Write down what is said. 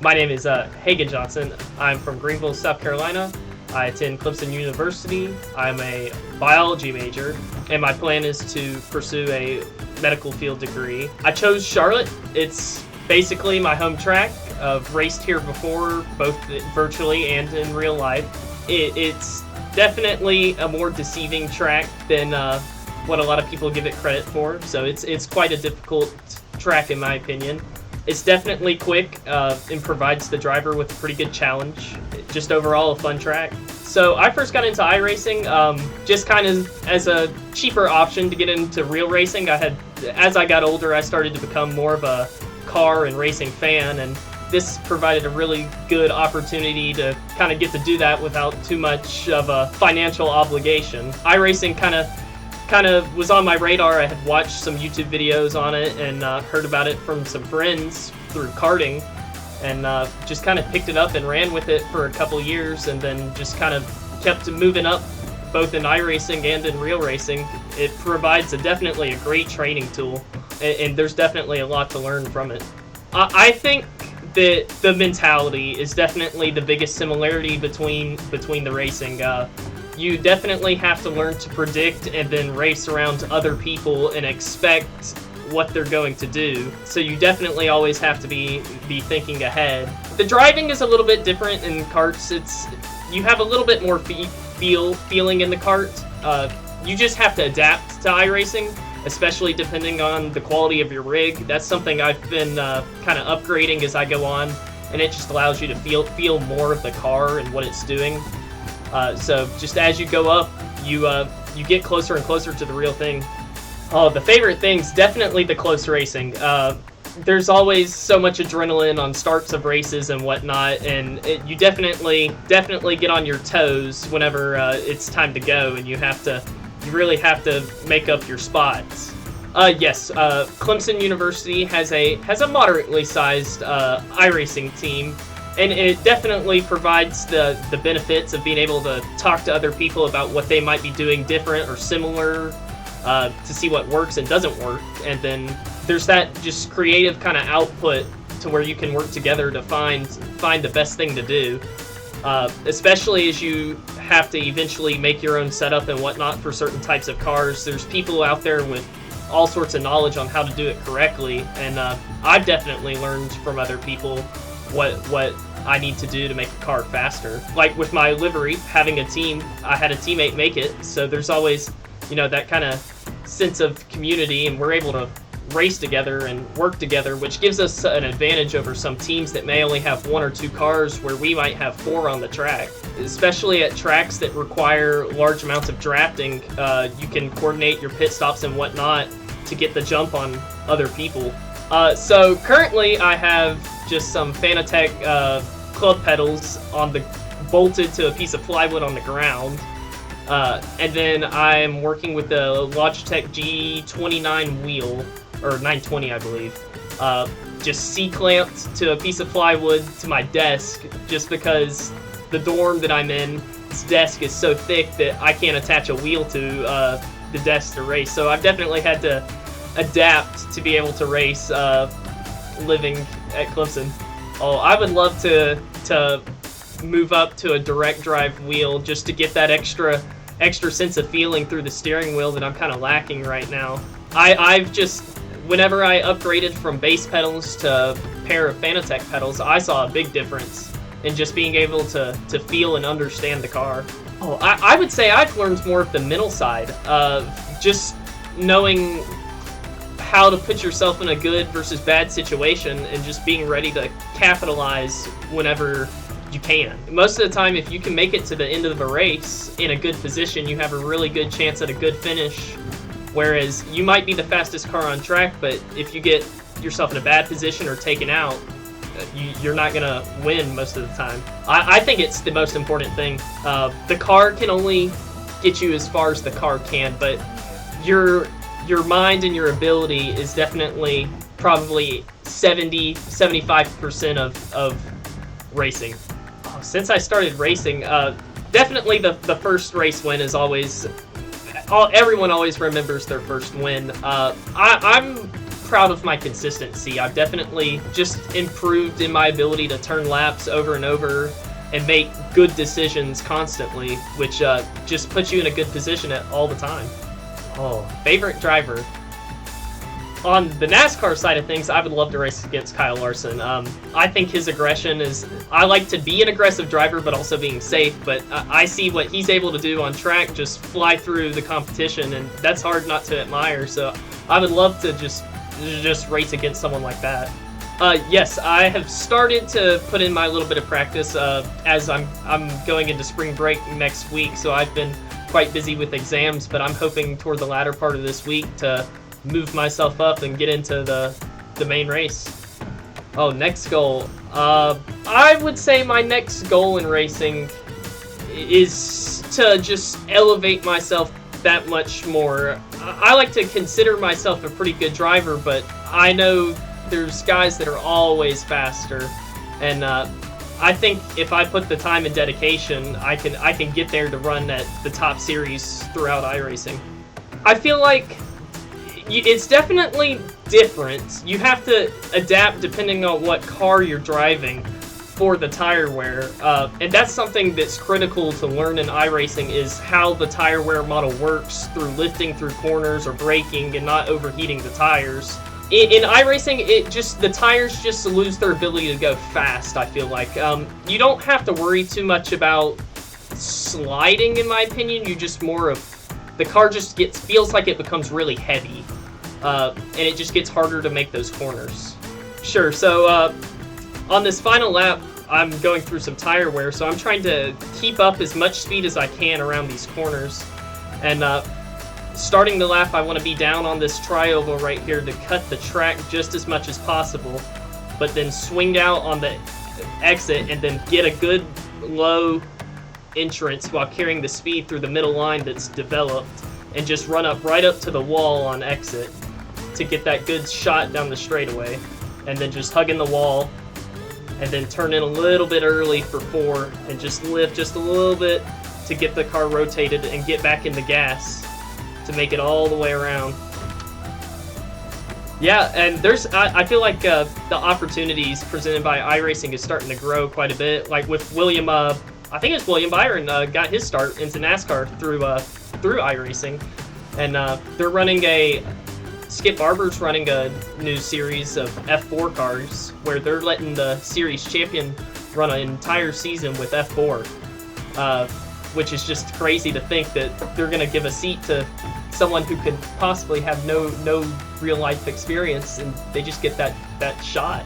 My name is Hagan Johnson. I'm from Greenville, South Carolina. I attend Clemson University. I'm a biology major, and my plan is to pursue a medical field degree. I chose Charlotte. It's basically my home track. I've raced here before, both virtually and in real life. It's definitely a more deceiving track than what a lot of people give it credit for, so it's quite a difficult track in my opinion. It's definitely quick and provides the driver with a pretty good challenge. Just overall a fun track. So I first got into iRacing just kind of as a cheaper option to get into real racing. As I got older, I started to become more of a car and racing fan, and this provided a really good opportunity to kind of get to do that without too much of a financial obligation. iRacing kind of was on my radar. I had watched some YouTube videos on it and heard about it from some friends through karting, and just kind of picked it up and ran with it for a couple years, and then just kind of kept moving up both in iRacing and in real racing. It provides definitely a great training tool, and there's definitely a lot to learn from it. I think that the mentality is definitely the biggest similarity between the racing. You definitely have to learn to predict and then race around other people and expect what they're going to do. So you definitely always have to be thinking ahead. The driving is a little bit different in karts. You have a little bit more feeling in the kart. You just have to adapt to iRacing, especially depending on the quality of your rig. That's something I've been kind of upgrading as I go on, and it just allows you to feel more of the car and what it's doing. So just as you go up, you get closer and closer to the real thing. The favorite thing's definitely the close racing. There's always so much adrenaline on starts of races and whatnot, and you definitely get on your toes whenever it's time to go, and you really have to make up your spots. Yes, Clemson University has a moderately sized iRacing team, and it definitely provides the benefits of being able to talk to other people about what they might be doing different or similar, to see what works and doesn't work. And then there's that just creative kind of output to where you can work together to find the best thing to do, especially as you have to eventually make your own setup and whatnot for certain types of cars. There's people out there with all sorts of knowledge on how to do it correctly, and I've definitely learned from other people what I need to do to make a car faster. Like with my livery, having a team, I had a teammate make it, so there's always, that kind of sense of community, and we're able to race together and work together, which gives us an advantage over some teams that may only have 1 or 2 cars, where we might have 4 on the track. Especially at tracks that require large amounts of drafting, you can coordinate your pit stops and whatnot to get the jump on other people. So currently I have just some Fanatec club pedals bolted to a piece of plywood on the ground. And then I'm working with the Logitech G29 wheel, or 920 I believe, just C-clamped to a piece of plywood to my desk, just because the dorm that I'm in, this desk is so thick that I can't attach a wheel to the desk to race. So I've definitely had to adapt to be able to race living at Clemson. Oh, I would love to move up to a direct drive wheel just to get that extra sense of feeling through the steering wheel that I'm kind of lacking right now. Whenever I upgraded from base pedals to a pair of Fanatec pedals, I saw a big difference in just being able to feel and understand the car. I would say I've learned more of the mental side of just knowing how to put yourself in a good versus bad situation and just being ready to capitalize whenever you can. Most of the time, if you can make it to the end of a race in a good position, you have a really good chance at a good finish. Whereas you might be the fastest car on track, but if you get yourself in a bad position or taken out, you're not gonna win most of the time. I think it's the most important thing. The car can only get you as far as the car can, but your mind and your ability is definitely probably 70-75% of racing. Since I started racing, definitely the first race win is always... everyone always remembers their first win. I'm proud of my consistency. I've definitely just improved in my ability to turn laps over and over and make good decisions constantly, which just puts you in a good position at all the time. Oh, favorite driver. On the NASCAR side of things, I would love to race against Kyle Larson. I think his aggression is... I like to be an aggressive driver, but also being safe, but I see what he's able to do on track, just fly through the competition, and that's hard not to admire, so I would love to just race against someone like that. Yes, I have started to put in my little bit of practice as I'm going into spring break next week, so I've been quite busy with exams, but I'm hoping toward the latter part of this week to move myself up and get into the main race. Oh, next goal. I would say my next goal in racing is to just elevate myself that much more. I like to consider myself a pretty good driver, but I know there's guys that are always faster, and I think if I put the time and dedication, I can get there to run at the top series throughout iRacing. I feel like it's definitely different. You have to adapt depending on what car you're driving for the tire wear, and that's something that's critical to learn in iRacing, is how the tire wear model works through lifting through corners or braking and not overheating the tires. In iRacing, the tires just lose their ability to go fast, I feel like. You don't have to worry too much about sliding, in my opinion. You just more of... The car just feels like it becomes really heavy, and it just gets harder to make those corners. Sure, so on this final lap, I'm going through some tire wear, so I'm trying to keep up as much speed as I can around these corners. And starting the lap, I want to be down on this tri-oval right here to cut the track just as much as possible, but then swing out on the exit and then get a good low entrance while carrying the speed through the middle line that's developed, and just run up right up to the wall on exit to get that good shot down the straightaway, and then just hugging the wall, and then turn in a little bit early for 4 and just lift just a little bit to get the car rotated and get back in the gas to make it all the way around. Yeah, and I feel like the opportunities presented by iRacing is starting to grow quite a bit. Like with William, I think it's William Byron got his start into NASCAR through iRacing, and they're running Skip Barber's running a new series of F4 cars where they're letting the series champion run an entire season with F4, which is just crazy to think that they're going to give a seat to someone who could possibly have no real life experience, and they just get that shot.